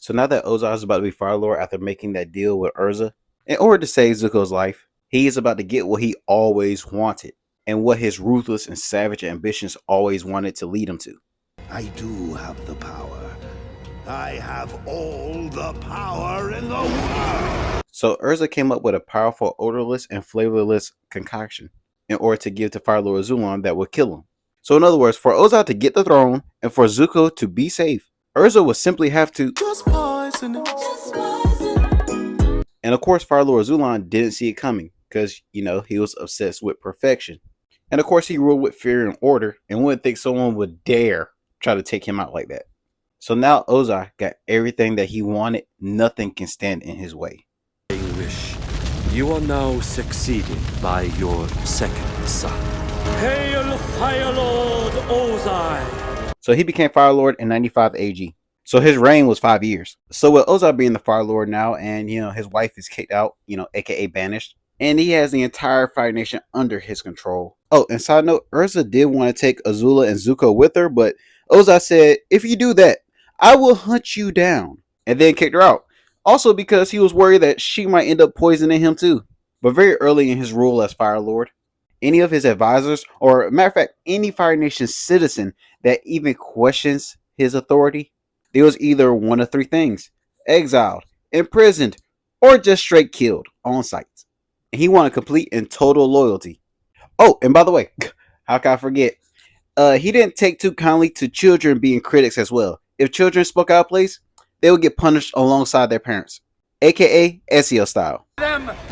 So now that Ozai is about to be Fire Lord after making that deal with Urza, in order to save Zuko's life, he is about to get what he always wanted and what his ruthless and savage ambitions always wanted to lead him to. I do have the power. I have all the power in the world. So Urza came up with a powerful odorless and flavorless concoction in order to give to Fire Lord Zulon that would kill him. So in other words, for Ozai to get the throne and for Zuko to be safe, Urza would simply have to just poison him. And of course, Fire Lord Zulon didn't see it coming because, he was obsessed with perfection. And of course, he ruled with fear and order and wouldn't think someone would dare try to take him out like that. So now Ozai got everything that he wanted. Nothing can stand in his way. Wish. You are now succeeded by your second son. Hail Fire Lord Ozai! So he became Fire Lord in 95 AG. So his reign was 5 years. So with Ozai being the Fire Lord now, and his wife is kicked out, aka banished, and he has the entire Fire Nation under his control. Oh, and side note, Urza did want to take Azula and Zuko with her, but Ozai said, if you do that, I will hunt you down, and then kicked her out. Also because he was worried that she might end up poisoning him too. But very early in his rule as Fire Lord, any of his advisors, or matter of fact, any Fire Nation citizen that even questions his authority, they was either one of three things: exiled, imprisoned, or just straight killed on sight. And he wanted complete and total loyalty. Oh, and by the way, how can I forget? He didn't take too kindly to children being critics as well. If children spoke out of place, they would get punished alongside their parents, aka SEO style.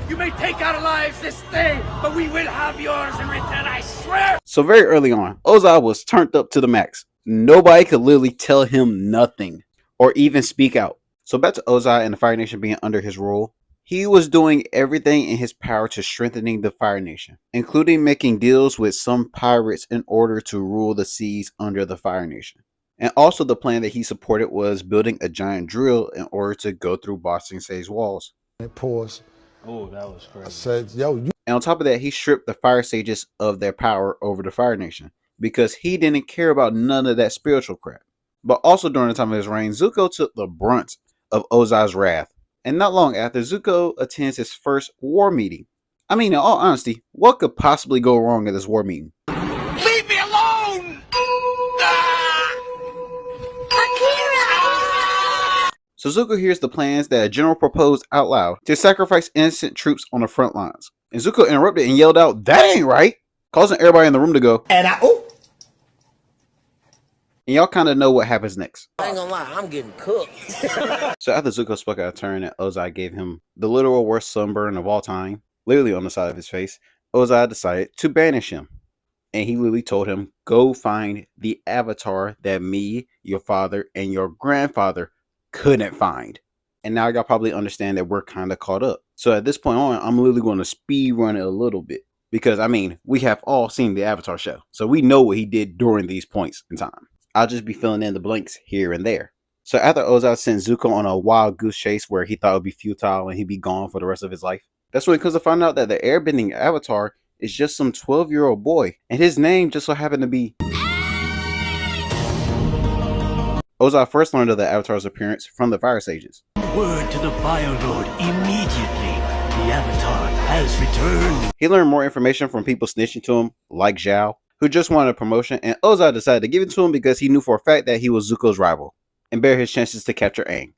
You may take our lives this day, but we will have yours in return, I swear! So very early on, Ozai was turned up to the max. Nobody could literally tell him nothing or even speak out. So back to Ozai and the Fire Nation being under his rule. He was doing everything in his power to strengthening the Fire Nation, including making deals with some pirates in order to rule the seas under the Fire Nation. And also the plan that he supported was building a giant drill in order to go through Ba Sing Se's walls. Pause. Oh, that was crazy. I said, yo, you. And on top of that, he stripped the Fire Sages of their power over the Fire Nation because he didn't care about none of that spiritual crap. But also during the time of his reign, Zuko took the brunt of Ozai's wrath. And not long after, Zuko attends his first war meeting. I mean, in all honesty, what could possibly go wrong at this war meeting? Leave me alone! So Zuko hears the plans that a general proposed out loud to sacrifice innocent troops on the front lines. And Zuko interrupted and yelled out, "That ain't right!" Causing everybody in the room to go, And y'all kind of know what happens next. I ain't gonna lie, I'm getting cooked. So after Zuko spoke out of turn and Ozai gave him the literal worst sunburn of all time, literally on the side of his face, Ozai decided to banish him. And he literally told him, go find the avatar that me, your father, and your grandfather couldn't find. And now y'all probably understand that we're kind of caught up. So at this point on, I'm literally going to speed run it a little bit. Because, I mean, we have all seen the Avatar show. So we know what he did during these points in time. I'll just be filling in the blanks here and there. So after Ozai sent Zuko on a wild goose chase where he thought it would be futile and he'd be gone for the rest of his life, that's when he comes to find out that the airbending avatar is just some 12-year-old boy. And his name just so happened to be... Ozai first learned of the avatar's appearance from the Fire Sages. Word to the Fire Lord immediately. The Avatar has returned. He learned more information from people snitching to him, like Zhao, who just wanted a promotion, and Ozai decided to give it to him because he knew for a fact that he was Zuko's rival, and bear his chances to capture Aang.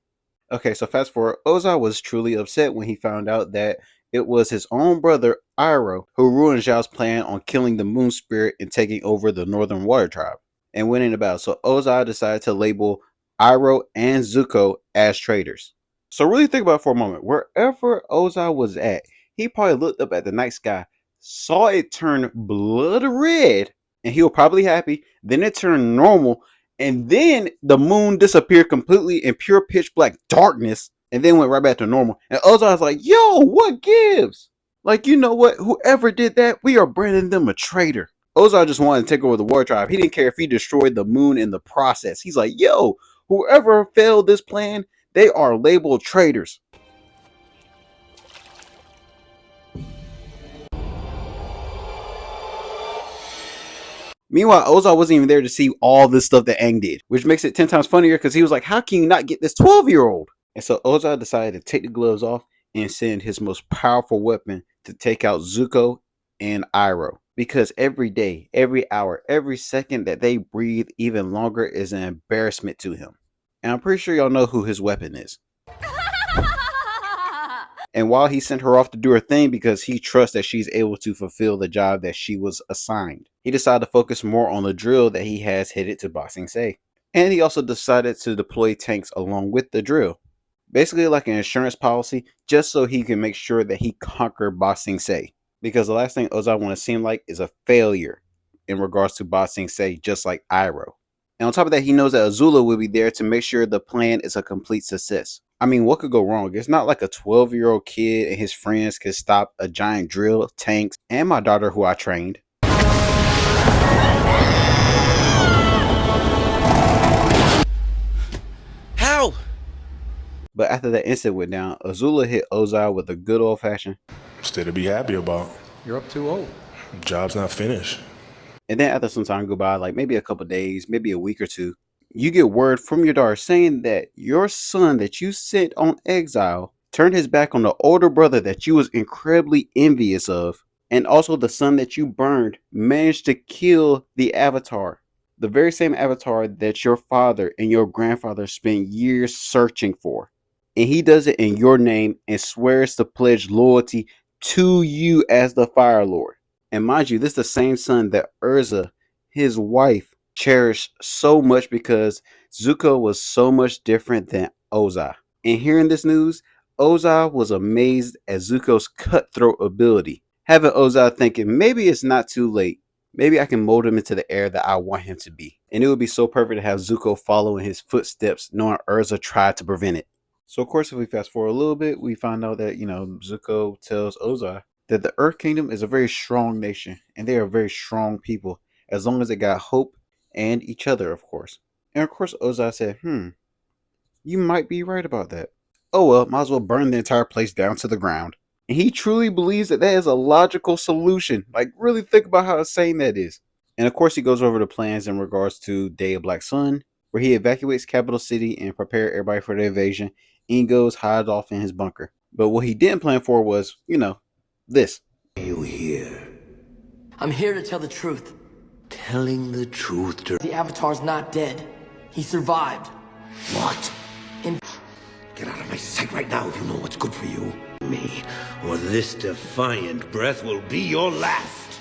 Okay, so fast forward, Ozai was truly upset when he found out that it was his own brother, Iroh, who ruined Zhao's plan on killing the Moon Spirit and taking over the Northern Water Tribe, and winning the battle. So Ozai decided to label Iroh and Zuko as traitors. So really think about it for a moment. Wherever Ozai was at, he probably looked up at the night sky, saw it turn blood red, and he was probably happy. Then it turned normal, and then the moon disappeared completely in pure pitch black darkness, and then went right back to normal. And Ozai was like, yo, what gives? Like, you know what? Whoever did that, we are branding them a traitor. Ozai just wanted to take over the War Tribe. He didn't care if he destroyed the moon in the process. He's like, yo, whoever failed this plan, they are labeled traitors. Meanwhile, Ozai wasn't even there to see all this stuff that Aang did, which makes it 10 times funnier because he was like, how can you not get this 12-year-old? And so Ozai decided to take the gloves off and send his most powerful weapon to take out Zuko and Iroh. Because every day, every hour, every second that they breathe even longer is an embarrassment to him. And I'm pretty sure y'all know who his weapon is. And while he sent her off to do her thing because he trusts that she's able to fulfill the job that she was assigned, he decided to focus more on the drill that he has headed to Ba Sing Se. And he also decided to deploy tanks along with the drill. Basically like an insurance policy, just so he can make sure that he conquered Ba Sing Se. Because the last thing Ozai want to seem like is a failure in regards to Ba Sing Se, just like Iroh. And on top of that, he knows that Azula will be there to make sure the plan is a complete success. I mean, what could go wrong? It's not like a 12-year-old kid and his friends could stop a giant drill, tanks, and my daughter who I trained. How? But after that incident went down, Azula hit Ozai with a good old-fashioned, Still to be happy about. You're up 2-0. Job's not finished. and then after some time go by, like maybe a couple days, maybe a week or two, you get word from your daughter saying that your son that you sent on exile turned his back on the older brother that you was incredibly envious of, and also the son that you burned managed to kill the Avatar. The very same Avatar that your father and your grandfather spent years searching for. And he does it in your name and swears to pledge loyalty to you as the Fire Lord. And mind you, this is the same son that Urza, his wife, cherished so much because Zuko was so much different than Ozai. And hearing this news, Ozai was amazed at Zuko's cutthroat ability, having Ozai thinking maybe it's not too late. Maybe I can mold him into the heir that I want him to be. And it would be so perfect to have Zuko follow in his footsteps, knowing Urza tried to prevent it. So of course, if we fast forward a little bit, we find out that, Zuko tells Ozai that the Earth Kingdom is a very strong nation, and they are very strong people, as long as they got hope and each other, of course. And of course, Ozai said, you might be right about that. Oh well, might as well burn the entire place down to the ground. And he truly believes that that is a logical solution. Like, really think about how insane that is. And of course, he goes over the plans in regards to Day of Black Sun, where he evacuates Capital City and prepare everybody for the invasion. And he goes hides off in his bunker. But what he didn't plan for was, this. You here? I'm here to tell the truth. Telling the truth to... The Avatar's not dead. He survived. What? In... Get out of my sight right now if you know what's good for you. Me, or this defiant breath will be your last.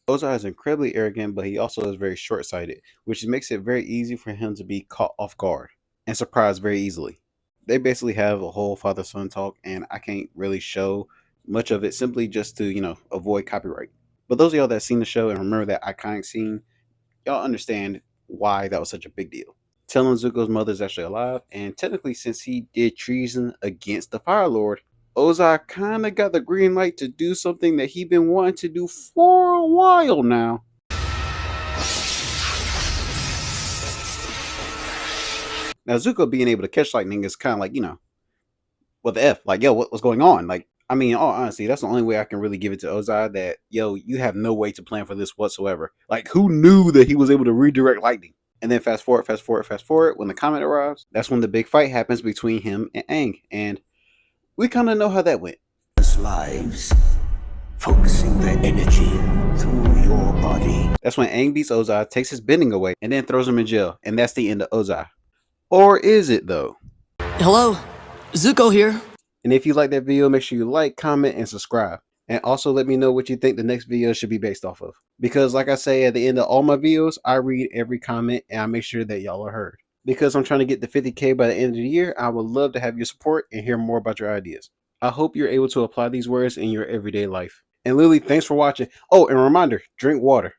Ozai is incredibly arrogant, but he also is very short-sighted, which makes it very easy for him to be caught off guard and surprised very easily. They basically have a whole father-son talk, and I can't really show much of it simply just to, avoid copyright. But those of y'all that seen the show and remember that iconic scene, y'all understand why that was such a big deal. Telling Zuko's mother is actually alive, and technically since he did treason against the Fire Lord, Ozai kind of got the green light to do something that he'd been wanting to do for a while now. Now Zuko being able to catch lightning is kind of like, what the F? Like, yo, what's going on? Like, I mean, in all honesty, that's the only way I can really give it to Ozai, that, yo, you have no way to plan for this whatsoever. Like, who knew that he was able to redirect lightning? And then fast forward, when the comet arrives, that's when the big fight happens between him and Aang. And we kind of know how that went. Lives, focusing their energy through your body. That's when Aang beats Ozai, takes his bending away, and then throws him in jail. And that's the end of Ozai. Or is it, though? Hello? Zuko here. And if you like that video, make sure you like, comment, and subscribe. And also let me know what you think the next video should be based off of. Because like I say at the end of all my videos, I read every comment and I make sure that y'all are heard. Because I'm trying to get to 50K by the end of the year, I would love to have your support and hear more about your ideas. I hope you're able to apply these words in your everyday life. And Lily, thanks for watching. Oh, and a reminder, drink water.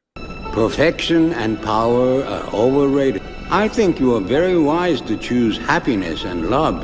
Perfection and power are overrated. I think you are very wise to choose happiness and love.